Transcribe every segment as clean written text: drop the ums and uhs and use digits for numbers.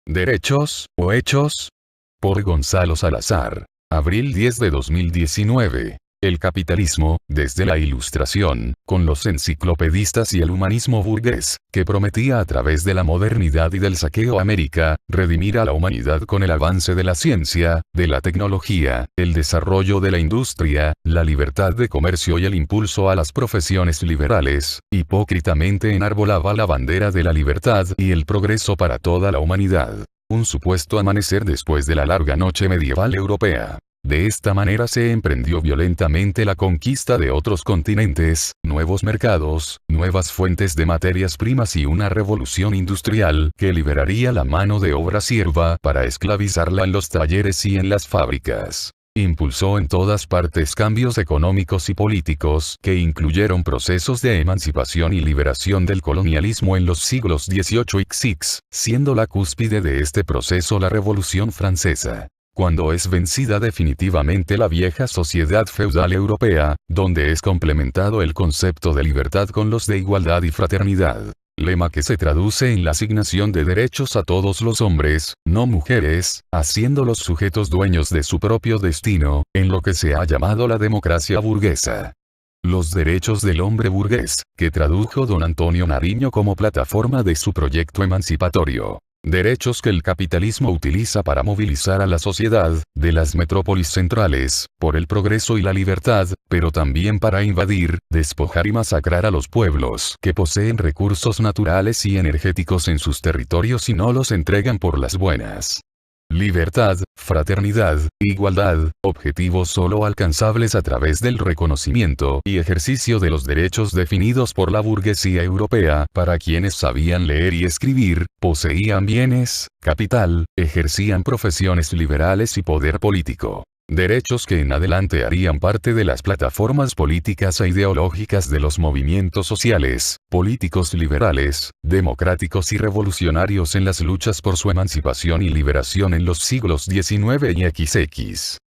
Derechos, o hechos. Por Gonzalo Salazar. Abril 10 de 2019. El capitalismo, desde la Ilustración, con los enciclopedistas y el humanismo burgués, que prometía a través de la modernidad y del saqueo a América, redimir a la humanidad con el avance de la ciencia, de la tecnología, el desarrollo de la industria, la libertad de comercio y el impulso a las profesiones liberales, hipócritamente enarbolaba la bandera de la libertad y el progreso para toda la humanidad. Un supuesto amanecer después de la larga noche medieval europea. De esta manera se emprendió violentamente la conquista de otros continentes, nuevos mercados, nuevas fuentes de materias primas y una revolución industrial que liberaría la mano de obra sierva para esclavizarla en los talleres y en las fábricas. Impulsó en todas partes cambios económicos y políticos que incluyeron procesos de emancipación y liberación del colonialismo en los siglos XVIII y XIX, siendo la cúspide de este proceso la Revolución Francesa. Cuando es vencida definitivamente la vieja sociedad feudal europea, donde es complementado el concepto de libertad con los de igualdad y fraternidad. Lema que se traduce en la asignación de derechos a todos los hombres, no mujeres, haciéndolos sujetos dueños de su propio destino, en lo que se ha llamado la democracia burguesa. Los derechos del hombre burgués, que tradujo don Antonio Nariño como plataforma de su proyecto emancipatorio. Derechos que el capitalismo utiliza para movilizar a la sociedad, de las metrópolis centrales, por el progreso y la libertad, pero también para invadir, despojar y masacrar a los pueblos que poseen recursos naturales y energéticos en sus territorios y no los entregan por las buenas. Libertad, fraternidad, igualdad, objetivos solo alcanzables a través del reconocimiento y ejercicio de los derechos definidos por la burguesía europea para quienes sabían leer y escribir, poseían bienes, capital, ejercían profesiones liberales y poder político. Derechos que en adelante harían parte de las plataformas políticas e ideológicas de los movimientos sociales, políticos liberales, democráticos y revolucionarios en las luchas por su emancipación y liberación en los siglos XIX y XX.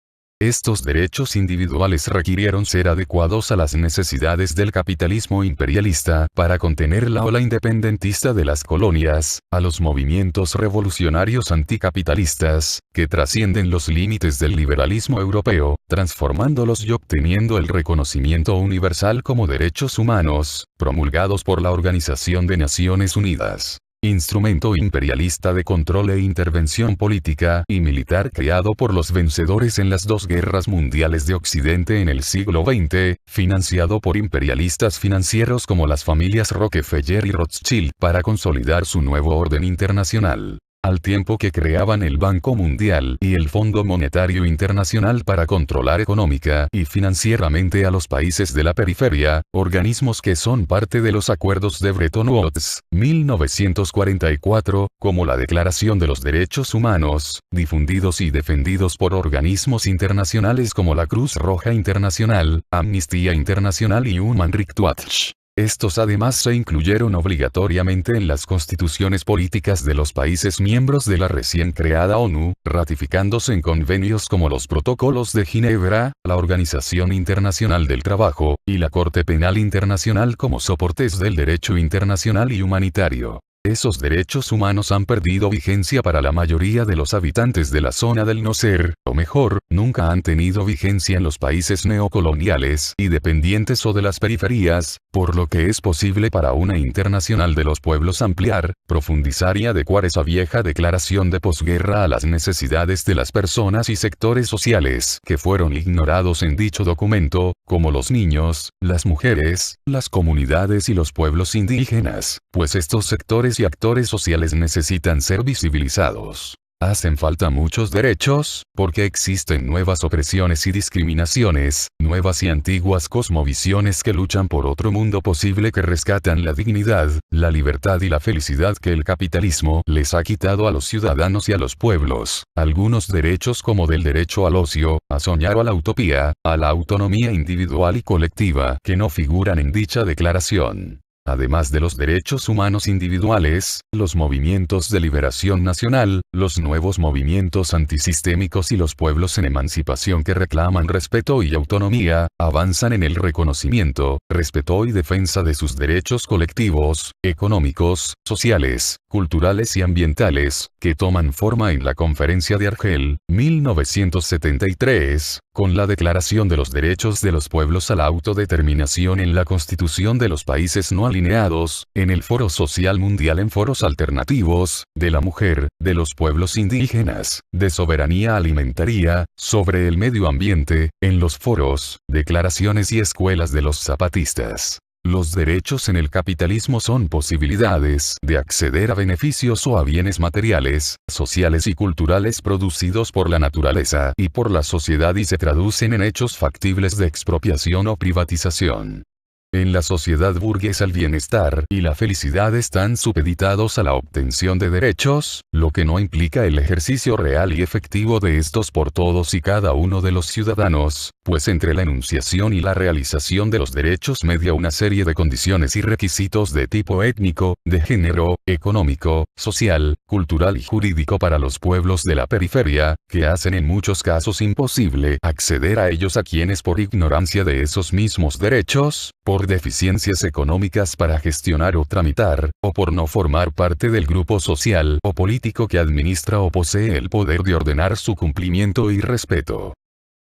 Estos derechos individuales requirieron ser adecuados a las necesidades del capitalismo imperialista para contener la ola independentista de las colonias, a los movimientos revolucionarios anticapitalistas, que trascienden los límites del liberalismo europeo, transformándolos y obteniendo el reconocimiento universal como derechos humanos, promulgados por la Organización de Naciones Unidas. Instrumento imperialista de control e intervención política y militar creado por los vencedores en las dos guerras mundiales de Occidente en el siglo XX, financiado por imperialistas financieros como las familias Rockefeller y Rothschild para consolidar su nuevo orden internacional. Al tiempo que creaban el Banco Mundial y el Fondo Monetario Internacional para controlar económica y financieramente a los países de la periferia, organismos que son parte de los acuerdos de Bretton Woods, 1944, como la Declaración de los Derechos Humanos, difundidos y defendidos por organismos internacionales como la Cruz Roja Internacional, Amnistía Internacional y Human Rights Watch. Estos además se incluyeron obligatoriamente en las constituciones políticas de los países miembros de la recién creada ONU, ratificándose en convenios como los Protocolos de Ginebra, la Organización Internacional del Trabajo, y la Corte Penal Internacional como soportes del derecho internacional y humanitario. Esos derechos humanos han perdido vigencia para la mayoría de los habitantes de la zona del no ser, o mejor, nunca han tenido vigencia en los países neocoloniales y dependientes o de las periferias, por lo que es posible para una internacional de los pueblos ampliar, profundizar y adecuar esa vieja declaración de posguerra a las necesidades de las personas y sectores sociales que fueron ignorados en dicho documento, como los niños, las mujeres, las comunidades y los pueblos indígenas, pues estos sectores y actores sociales necesitan ser visibilizados. Hacen falta muchos derechos, porque existen nuevas opresiones y discriminaciones, nuevas y antiguas cosmovisiones que luchan por otro mundo posible que rescatan la dignidad, la libertad y la felicidad que el capitalismo les ha quitado a los ciudadanos y a los pueblos. Algunos derechos como del derecho al ocio, a soñar o a la utopía, a la autonomía individual y colectiva, que no figuran en dicha declaración. Además de los derechos humanos individuales, los movimientos de liberación nacional, los nuevos movimientos antisistémicos y los pueblos en emancipación que reclaman respeto y autonomía, avanzan en el reconocimiento, respeto y defensa de sus derechos colectivos, económicos, sociales, culturales y ambientales, que toman forma en la Conferencia de Argel, 1973, con la Declaración de los Derechos de los Pueblos a la Autodeterminación en la Constitución de los Países No Alineados, en el Foro Social Mundial en foros alternativos, de la mujer, de los pueblos indígenas, de soberanía alimentaria, sobre el medio ambiente, en los foros, declaraciones y escuelas de los zapatistas. Los derechos en el capitalismo son posibilidades de acceder a beneficios o a bienes materiales, sociales y culturales producidos por la naturaleza y por la sociedad y se traducen en hechos factibles de expropiación o privatización. En la sociedad burguesa el bienestar y la felicidad están supeditados a la obtención de derechos, lo que no implica el ejercicio real y efectivo de estos por todos y cada uno de los ciudadanos, pues entre la enunciación y la realización de los derechos media una serie de condiciones y requisitos de tipo étnico, de género, económico, social, cultural y jurídico para los pueblos de la periferia, que hacen en muchos casos imposible acceder a ellos a quienes por ignorancia de esos mismos derechos, por deficiencias económicas para gestionar o tramitar, o por no formar parte del grupo social o político que administra o posee el poder de ordenar su cumplimiento y respeto.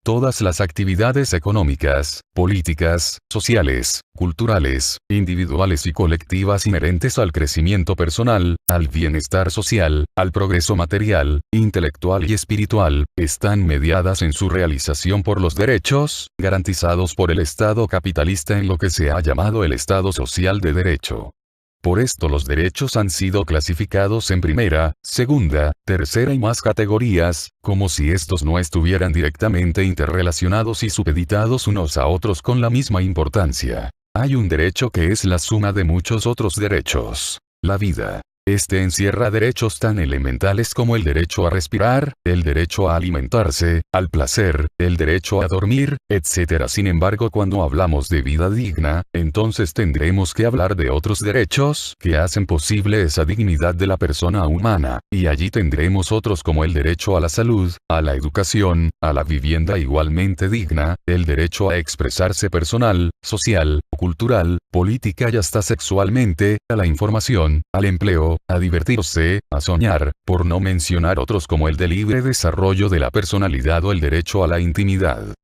Todas las actividades económicas, políticas, sociales, culturales, individuales y colectivas inherentes al crecimiento personal, al bienestar social, al progreso material, intelectual y espiritual, están mediadas en su realización por los derechos, garantizados por el Estado capitalista en lo que se ha llamado el Estado social de derecho. Por esto los derechos han sido clasificados en primera, segunda, tercera y más categorías, como si estos no estuvieran directamente interrelacionados y supeditados unos a otros con la misma importancia. Hay un derecho que es la suma de muchos otros derechos. La vida. Este encierra derechos tan elementales como el derecho a respirar, el derecho a alimentarse, al placer, el derecho a dormir, etc. Sin embargo, cuando hablamos de vida digna, entonces tendremos que hablar de otros derechos que hacen posible esa dignidad de la persona humana, y allí tendremos otros como el derecho a la salud, a la educación, a la vivienda igualmente digna, el derecho a expresarse personal, social, cultural, política y hasta sexualmente, a la información, al empleo, a divertirse, a soñar, por no mencionar otros como el de libre desarrollo de la personalidad o el derecho a la intimidad.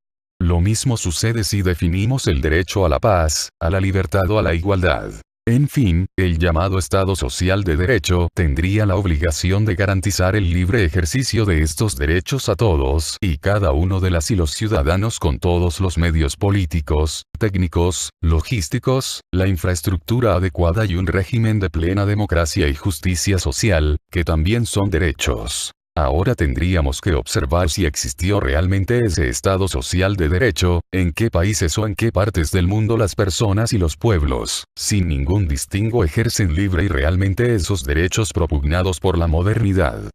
Lo mismo sucede si definimos el derecho a la paz, a la libertad o a la igualdad. En fin, el llamado Estado social de derecho tendría la obligación de garantizar el libre ejercicio de estos derechos a todos y cada uno de las y los ciudadanos con todos los medios políticos, técnicos, logísticos, la infraestructura adecuada y un régimen de plena democracia y justicia social, que también son derechos. Ahora tendríamos que observar si existió realmente ese Estado social de derecho, en qué países o en qué partes del mundo las personas y los pueblos, sin ningún distingo ejercen libre y realmente esos derechos propugnados por la modernidad.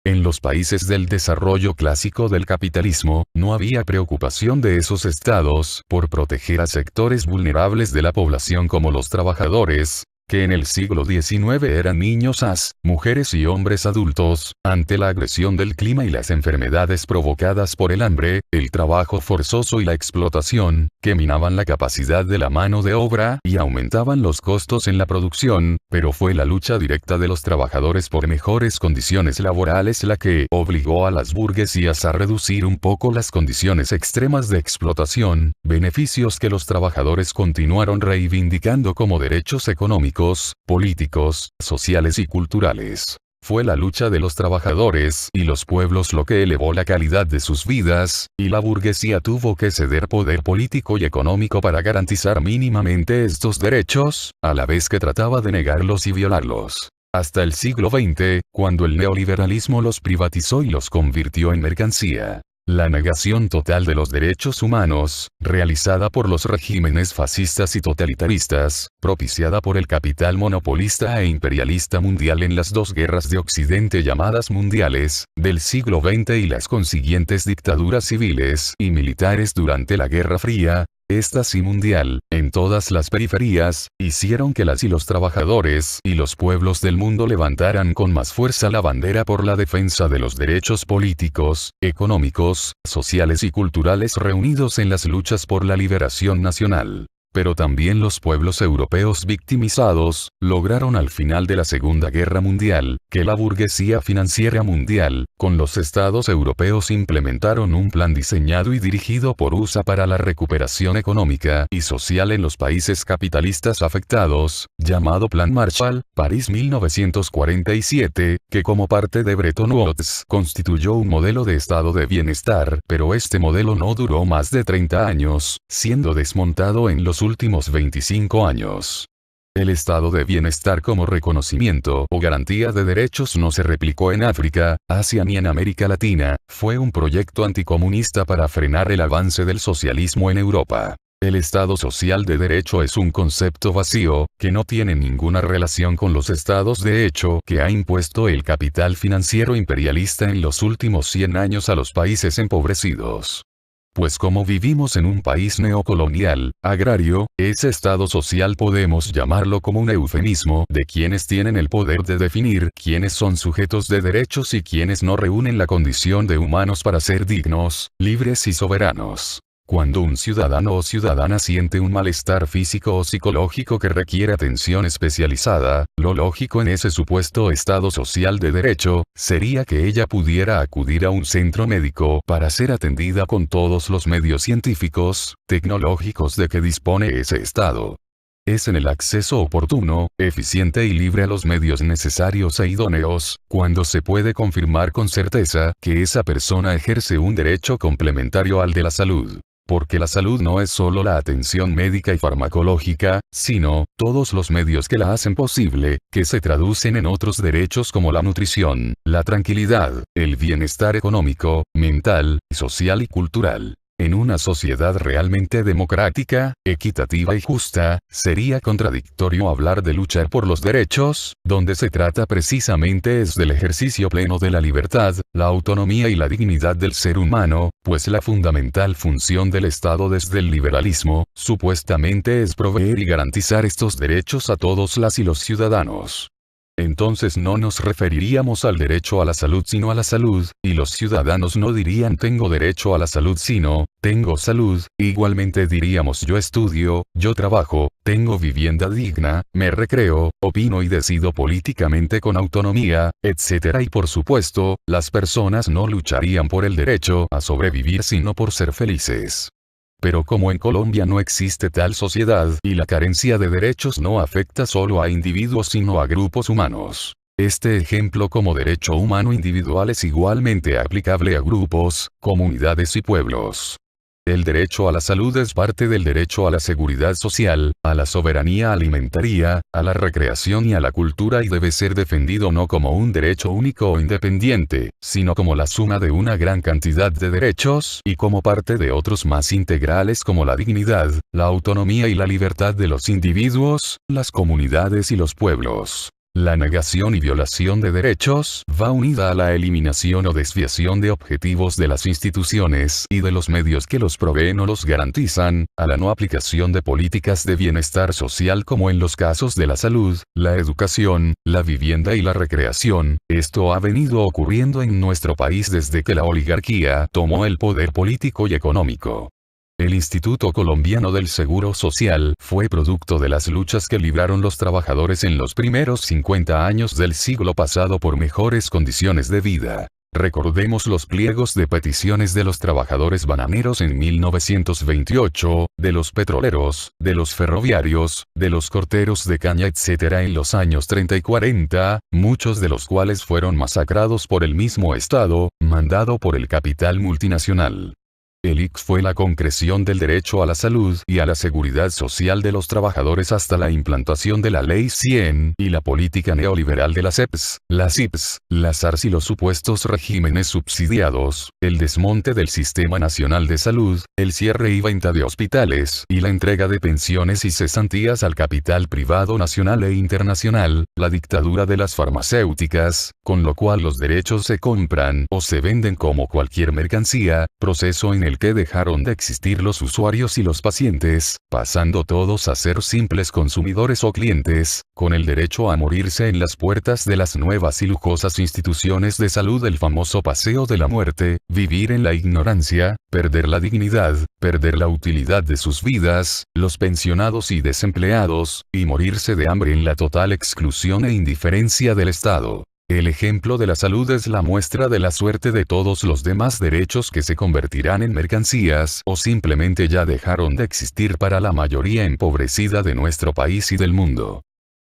En los países del desarrollo clásico del capitalismo, no había preocupación de esos estados por proteger a sectores vulnerables de la población como los trabajadores, que en el siglo XIX eran niños, mujeres y hombres adultos, ante la agresión del clima y las enfermedades provocadas por el hambre, el trabajo forzoso y la explotación, que minaban la capacidad de la mano de obra y aumentaban los costos en la producción, pero fue la lucha directa de los trabajadores por mejores condiciones laborales la que obligó a las burguesías a reducir un poco las condiciones extremas de explotación, beneficios que los trabajadores continuaron reivindicando como derechos económicos, políticos, sociales y culturales. Fue la lucha de los trabajadores y los pueblos lo que elevó la calidad de sus vidas, y la burguesía tuvo que ceder poder político y económico para garantizar mínimamente estos derechos, a la vez que trataba de negarlos y violarlos. Hasta el siglo XX, cuando el neoliberalismo los privatizó y los convirtió en mercancía. La negación total de los derechos humanos, realizada por los regímenes fascistas y totalitaristas, propiciada por el capital monopolista e imperialista mundial en las dos guerras de Occidente llamadas mundiales, del siglo XX y las consiguientes dictaduras civiles y militares durante la Guerra Fría, Estas y mundial, en todas las periferias, hicieron que las y los trabajadores y los pueblos del mundo levantaran con más fuerza la bandera por la defensa de los derechos políticos, económicos, sociales y culturales reunidos en las luchas por la liberación nacional. Pero también los pueblos europeos victimizados, lograron al final de la Segunda Guerra Mundial, que la burguesía financiera mundial, con los estados europeos implementaron un plan diseñado y dirigido por USA para la recuperación económica y social en los países capitalistas afectados, llamado Plan Marshall, París 1947, que como parte de Bretton Woods constituyó un modelo de estado de bienestar, pero este modelo no duró más de 30 años, siendo desmontado en los últimos 25 años. El estado de bienestar como reconocimiento o garantía de derechos no se replicó en África, Asia ni en América Latina, fue un proyecto anticomunista para frenar el avance del socialismo en Europa. El Estado social de derecho es un concepto vacío, que no tiene ninguna relación con los estados de hecho que ha impuesto el capital financiero imperialista en los últimos 100 años a los países empobrecidos. Pues como vivimos en un país neocolonial, agrario, ese estado social podemos llamarlo como un eufemismo de quienes tienen el poder de definir quiénes son sujetos de derechos y quienes no reúnen la condición de humanos para ser dignos, libres y soberanos. Cuando un ciudadano o ciudadana siente un malestar físico o psicológico que requiere atención especializada, lo lógico en ese supuesto estado social de derecho, sería que ella pudiera acudir a un centro médico para ser atendida con todos los medios científicos, tecnológicos de que dispone ese estado. Es en el acceso oportuno, eficiente y libre a los medios necesarios e idóneos, cuando se puede confirmar con certeza que esa persona ejerce un derecho complementario al de la salud. Porque la salud no es solo la atención médica y farmacológica, sino todos los medios que la hacen posible, que se traducen en otros derechos como la nutrición, la tranquilidad, el bienestar económico, mental, social y cultural. En una sociedad realmente democrática, equitativa y justa, sería contradictorio hablar de luchar por los derechos, donde se trata precisamente es del ejercicio pleno de la libertad, la autonomía y la dignidad del ser humano, pues la fundamental función del Estado desde el liberalismo, supuestamente es proveer y garantizar estos derechos a todos las y los ciudadanos. Entonces no nos referiríamos al derecho a la salud sino a la salud, y los ciudadanos no dirían tengo derecho a la salud sino, tengo salud, igualmente diríamos yo estudio, yo trabajo, tengo vivienda digna, me recreo, opino y decido políticamente con autonomía, etc. Y por supuesto, las personas no lucharían por el derecho a sobrevivir sino por ser felices. Pero como en Colombia no existe tal sociedad y la carencia de derechos no afecta solo a individuos sino a grupos humanos. Este ejemplo como derecho humano individual es igualmente aplicable a grupos, comunidades y pueblos. El derecho a la salud es parte del derecho a la seguridad social, a la soberanía alimentaria, a la recreación y a la cultura y debe ser defendido no como un derecho único o independiente, sino como la suma de una gran cantidad de derechos y como parte de otros más integrales como la dignidad, la autonomía y la libertad de los individuos, las comunidades y los pueblos. La negación y violación de derechos va unida a la eliminación o desviación de objetivos de las instituciones y de los medios que los proveen o los garantizan, a la no aplicación de políticas de bienestar social como en los casos de la salud, la educación, la vivienda y la recreación. Esto ha venido ocurriendo en nuestro país desde que la oligarquía tomó el poder político y económico. El Instituto Colombiano del Seguro Social fue producto de las luchas que libraron los trabajadores en los primeros 50 años del siglo pasado por mejores condiciones de vida. Recordemos los pliegos de peticiones de los trabajadores bananeros en 1928, de los petroleros, de los ferroviarios, de los corteros de caña etc. en los años 30 y 40, muchos de los cuales fueron masacrados por el mismo Estado, mandado por el capital multinacional. El ICS fue la concreción del derecho a la salud y a la seguridad social de los trabajadores hasta la implantación de la Ley 100 y la política neoliberal de las EPS, las IPS, las ARS y los supuestos regímenes subsidiados, el desmonte del Sistema Nacional de Salud, el cierre y venta de hospitales y la entrega de pensiones y cesantías al capital privado nacional e internacional, la dictadura de las farmacéuticas, con lo cual los derechos se compran o se venden como cualquier mercancía, proceso en el que dejaron de existir los usuarios y los pacientes, pasando todos a ser simples consumidores o clientes, con el derecho a morirse en las puertas de las nuevas y lujosas instituciones de salud, el famoso paseo de la muerte, vivir en la ignorancia, perder la dignidad, perder la utilidad de sus vidas, los pensionados y desempleados, y morirse de hambre en la total exclusión e indiferencia del Estado. El ejemplo de la salud es la muestra de la suerte de todos los demás derechos que se convertirán en mercancías o simplemente ya dejaron de existir para la mayoría empobrecida de nuestro país y del mundo.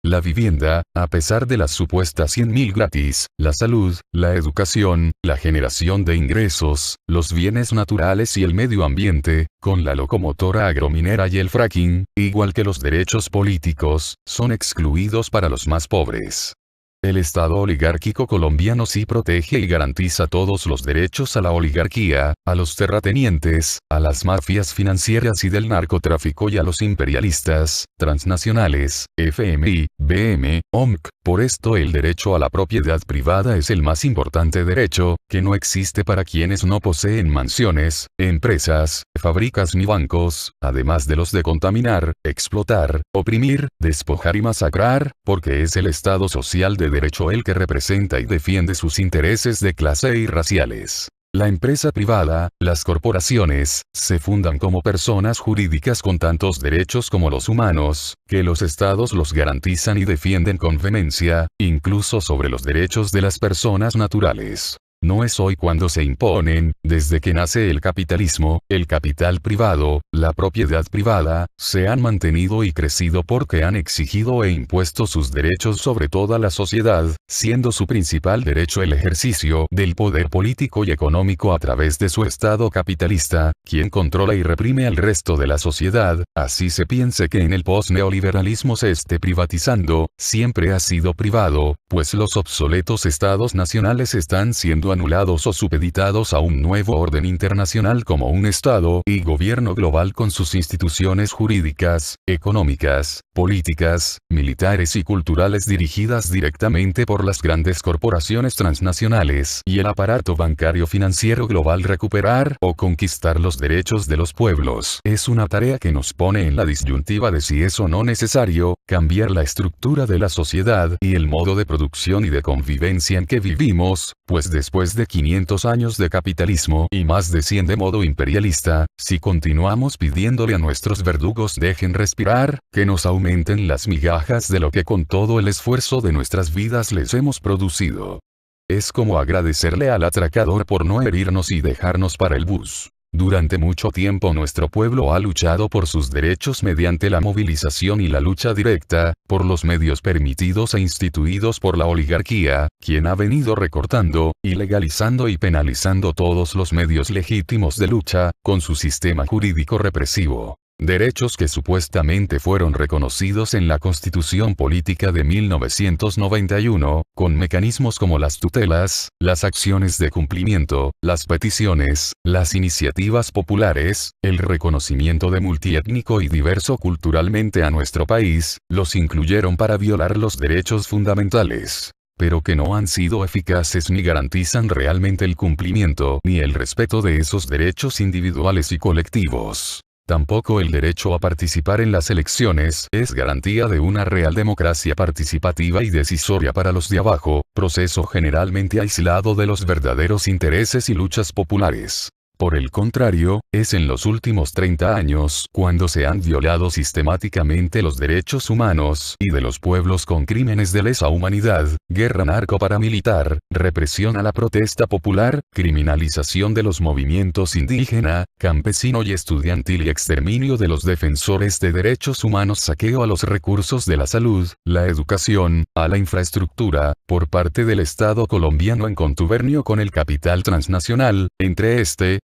La vivienda, a pesar de las supuestas 100.000 gratis, la salud, la educación, la generación de ingresos, los bienes naturales y el medio ambiente, con la locomotora agrominera y el fracking, igual que los derechos políticos, son excluidos para los más pobres. El Estado oligárquico colombiano sí protege y garantiza todos los derechos a la oligarquía, a los terratenientes, a las mafias financieras y del narcotráfico y a los imperialistas, transnacionales, FMI, BM, OMC. Por esto el derecho a la propiedad privada es el más importante derecho, que no existe para quienes no poseen mansiones, empresas, fábricas ni bancos, además de los de contaminar, explotar, oprimir, despojar y masacrar, porque es el Estado social de derecho el que representa y defiende sus intereses de clase y raciales. La empresa privada, las corporaciones, se fundan como personas jurídicas con tantos derechos como los humanos, que los estados los garantizan y defienden con vehemencia, incluso sobre los derechos de las personas naturales. No es hoy cuando se imponen, desde que nace el capitalismo, el capital privado, la propiedad privada, se han mantenido y crecido porque han exigido e impuesto sus derechos sobre toda la sociedad, siendo su principal derecho el ejercicio del poder político y económico a través de su Estado capitalista, quien controla y reprime al resto de la sociedad. Así se piense que en el post-neoliberalismo se esté privatizando, siempre ha sido privado, pues los obsoletos estados nacionales están siendo anulados o supeditados a un nuevo orden internacional como un Estado y gobierno global con sus instituciones jurídicas, económicas, políticas, militares y culturales dirigidas directamente por las grandes corporaciones transnacionales y el aparato bancario financiero global. Recuperar o conquistar los derechos de los pueblos es una tarea que nos pone en la disyuntiva de si es o no necesario cambiar la estructura de la sociedad y el modo de producción y de convivencia en que vivimos, pues después de 500 años de capitalismo y más de 100 de modo imperialista, si continuamos pidiéndole a nuestros verdugos dejen respirar, que nos aumenten las migajas de lo que con todo el esfuerzo de nuestras vidas les hemos producido. Es como agradecerle al atracador por no herirnos y dejarnos para el bus. Durante mucho tiempo nuestro pueblo ha luchado por sus derechos mediante la movilización y la lucha directa, por los medios permitidos e instituidos por la oligarquía, quien ha venido recortando, ilegalizando y penalizando todos los medios legítimos de lucha, con su sistema jurídico represivo. Derechos que supuestamente fueron reconocidos en la Constitución Política de 1991, con mecanismos como las tutelas, las acciones de cumplimiento, las peticiones, las iniciativas populares, el reconocimiento de multiétnico y diverso culturalmente a nuestro país, los incluyeron para violar los derechos fundamentales, pero que no han sido eficaces ni garantizan realmente el cumplimiento ni el respeto de esos derechos individuales y colectivos. Tampoco el derecho a participar en las elecciones es garantía de una real democracia participativa y decisoria para los de abajo, proceso generalmente aislado de los verdaderos intereses y luchas populares. Por el contrario, es en los últimos 30 años cuando se han violado sistemáticamente los derechos humanos y de los pueblos con crímenes de lesa humanidad, guerra narco-paramilitar, represión a la protesta popular, criminalización de los movimientos indígena, campesino y estudiantil y exterminio de los defensores de derechos humanos, saqueo a los recursos de la salud, la educación, a la infraestructura, por parte del Estado colombiano en contubernio con el capital transnacional, entre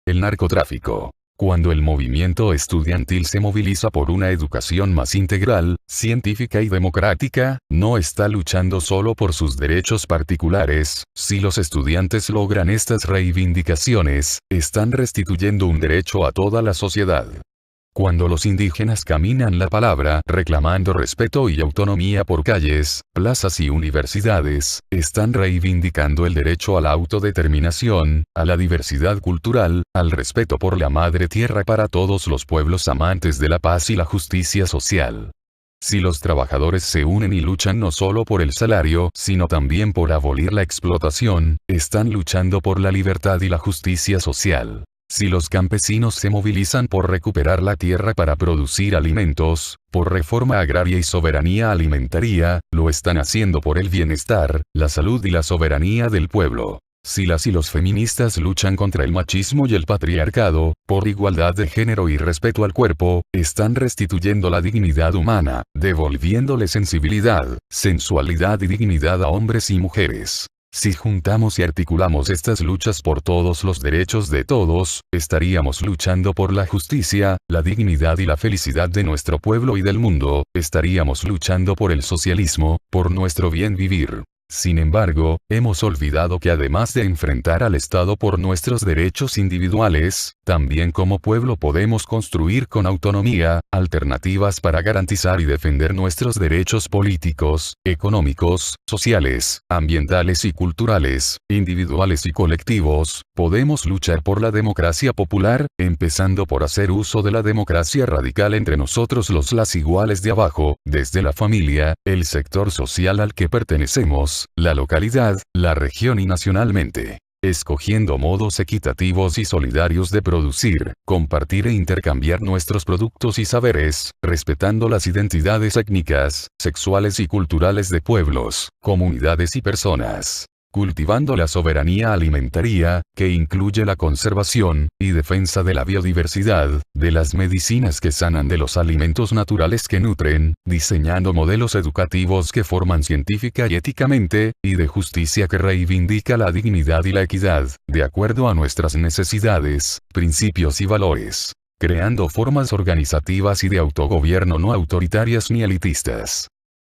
el narcotráfico. Cuando el movimiento estudiantil se moviliza por una educación más integral, científica y democrática, no está luchando solo por sus derechos particulares. Si los estudiantes logran estas reivindicaciones, están restituyendo un derecho a toda la sociedad. Cuando los indígenas caminan la palabra reclamando respeto y autonomía por calles, plazas y universidades, están reivindicando el derecho a la autodeterminación, a la diversidad cultural, al respeto por la madre tierra para todos los pueblos amantes de la paz y la justicia social. Si los trabajadores se unen y luchan no solo por el salario, sino también por abolir la explotación, están luchando por la libertad y la justicia social. Si los campesinos se movilizan por recuperar la tierra para producir alimentos, por reforma agraria y soberanía alimentaria, lo están haciendo por el bienestar, la salud y la soberanía del pueblo. Si las y los feministas luchan contra el machismo y el patriarcado, por igualdad de género y respeto al cuerpo, están restituyendo la dignidad humana, devolviéndole sensibilidad, sensualidad y dignidad a hombres y mujeres. Si juntamos y articulamos estas luchas por todos los derechos de todos, estaríamos luchando por la justicia, la dignidad y la felicidad de nuestro pueblo y del mundo, estaríamos luchando por el socialismo, por nuestro bien vivir. Sin embargo, hemos olvidado que además de enfrentar al Estado por nuestros derechos individuales, también como pueblo podemos construir con autonomía, alternativas para garantizar y defender nuestros derechos políticos, económicos, sociales, ambientales y culturales, individuales y colectivos. Podemos luchar por la democracia popular, empezando por hacer uso de la democracia radical entre nosotros las iguales de abajo, desde la familia, el sector social al que pertenecemos, la localidad, la región y nacionalmente. Escogiendo modos equitativos y solidarios de producir, compartir e intercambiar nuestros productos y saberes, respetando las identidades étnicas, sexuales y culturales de pueblos, comunidades y personas. Cultivando la soberanía alimentaria, que incluye la conservación y defensa de la biodiversidad, de las medicinas que sanan, de los alimentos naturales que nutren, diseñando modelos educativos que forman científica y éticamente, y de justicia que reivindica la dignidad y la equidad, de acuerdo a nuestras necesidades, principios y valores. Creando formas organizativas y de autogobierno no autoritarias ni elitistas.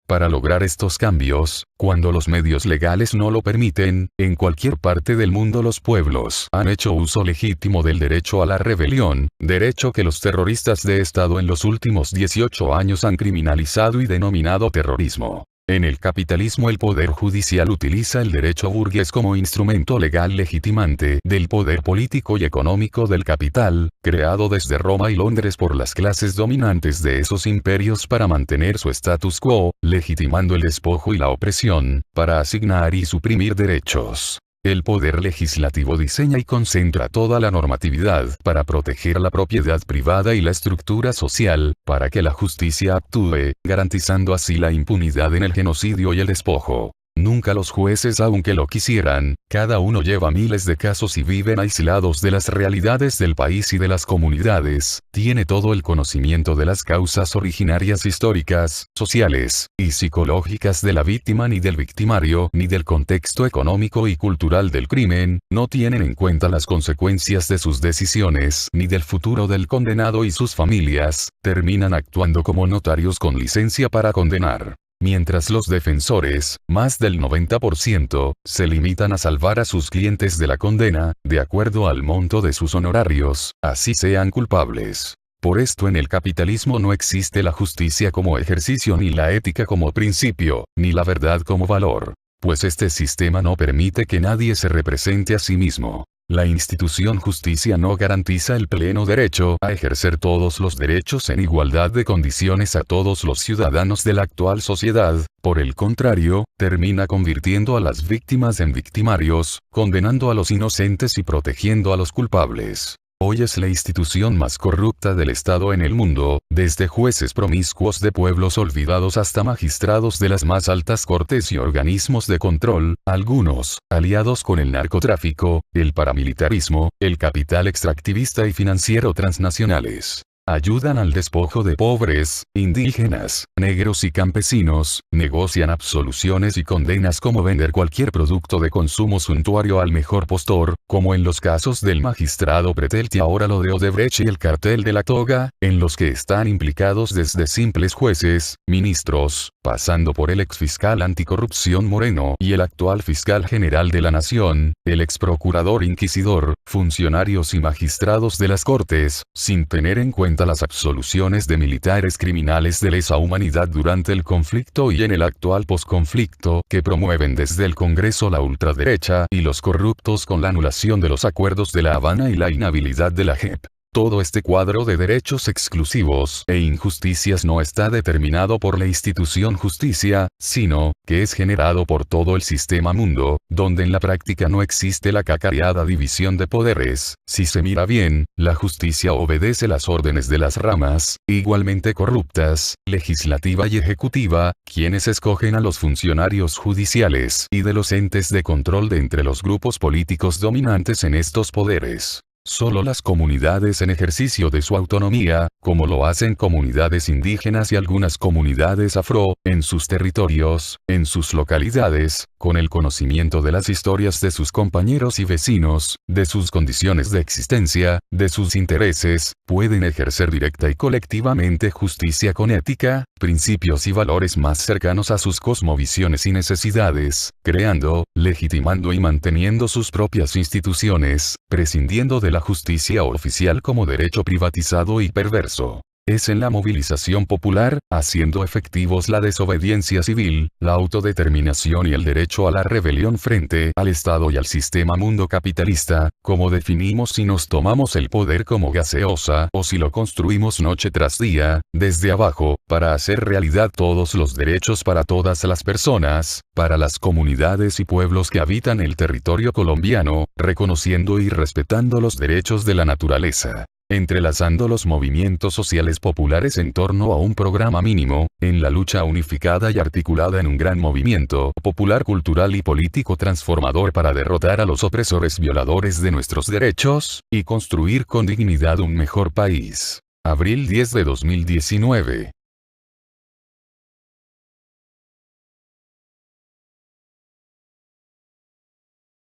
Para lograr estos cambios, cuando los medios legales no lo permiten, en cualquier parte del mundo los pueblos han hecho uso legítimo del derecho a la rebelión, derecho que los terroristas de Estado en los últimos 18 años han criminalizado y denominado terrorismo. En el capitalismo el poder judicial utiliza el derecho burgués como instrumento legal legitimante del poder político y económico del capital, creado desde Roma y Londres por las clases dominantes de esos imperios para mantener su status quo, legitimando el despojo y la opresión, para asignar y suprimir derechos. El poder legislativo diseña y concentra toda la normatividad para proteger la propiedad privada y la estructura social, para que la justicia actúe, garantizando así la impunidad en el genocidio y el despojo. Nunca los jueces, aunque lo quisieran, cada uno lleva miles de casos y viven aislados de las realidades del país y de las comunidades, tiene todo el conocimiento de las causas originarias históricas, sociales, y psicológicas de la víctima ni del victimario ni del contexto económico y cultural del crimen, no tienen en cuenta las consecuencias de sus decisiones ni del futuro del condenado y sus familias, terminan actuando como notarios con licencia para condenar. Mientras los defensores, más del 90%, se limitan a salvar a sus clientes de la condena, de acuerdo al monto de sus honorarios, así sean culpables. Por esto en el capitalismo no existe la justicia como ejercicio, ni la ética como principio, ni la verdad como valor. Pues este sistema no permite que nadie se represente a sí mismo. La institución justicia no garantiza el pleno derecho a ejercer todos los derechos en igualdad de condiciones a todos los ciudadanos de la actual sociedad, por el contrario, termina convirtiendo a las víctimas en victimarios, condenando a los inocentes y protegiendo a los culpables. Hoy es la institución más corrupta del Estado en el mundo, desde jueces promiscuos de pueblos olvidados hasta magistrados de las más altas cortes y organismos de control, algunos, aliados con el narcotráfico, el paramilitarismo, el capital extractivista y financiero transnacionales. Ayudan al despojo de pobres, indígenas, negros y campesinos, negocian absoluciones y condenas como vender cualquier producto de consumo suntuario al mejor postor, como en los casos del magistrado Pretel y ahora lo de Odebrecht y el cartel de la toga, en los que están implicados desde simples jueces, ministros, pasando por el exfiscal anticorrupción Moreno y el actual fiscal general de la Nación, el exprocurador inquisidor, funcionarios y magistrados de las Cortes, sin tener en cuenta las absoluciones de militares criminales de lesa humanidad durante el conflicto y en el actual posconflicto que promueven desde el Congreso la ultraderecha y los corruptos con la anulación de los acuerdos de La Habana y la inhabilidad de la JEP. Todo este cuadro de derechos exclusivos e injusticias no está determinado por la institución justicia, sino, que es generado por todo el sistema mundo, donde en la práctica no existe la cacareada división de poderes. Si se mira bien, la justicia obedece las órdenes de las ramas, igualmente corruptas, legislativa y ejecutiva, quienes escogen a los funcionarios judiciales y de los entes de control de entre los grupos políticos dominantes en estos poderes. Solo las comunidades en ejercicio de su autonomía, como lo hacen comunidades indígenas y algunas comunidades afro, en sus territorios, en sus localidades, con el conocimiento de las historias de sus compañeros y vecinos, de sus condiciones de existencia, de sus intereses, pueden ejercer directa y colectivamente justicia con ética, principios y valores más cercanos a sus cosmovisiones y necesidades, creando, legitimando y manteniendo sus propias instituciones, prescindiendo de la justicia oficial como derecho privatizado y perverso. Es en la movilización popular, haciendo efectivos la desobediencia civil, la autodeterminación y el derecho a la rebelión frente al Estado y al sistema mundo capitalista, como definimos si nos tomamos el poder como gaseosa o si lo construimos noche tras día, desde abajo, para hacer realidad todos los derechos para todas las personas, para las comunidades y pueblos que habitan el territorio colombiano, reconociendo y respetando los derechos de la naturaleza. Entrelazando los movimientos sociales populares en torno a un programa mínimo, en la lucha unificada y articulada en un gran movimiento popular cultural y político transformador para derrotar a los opresores violadores de nuestros derechos, y construir con dignidad un mejor país. Abril 10 de 2019.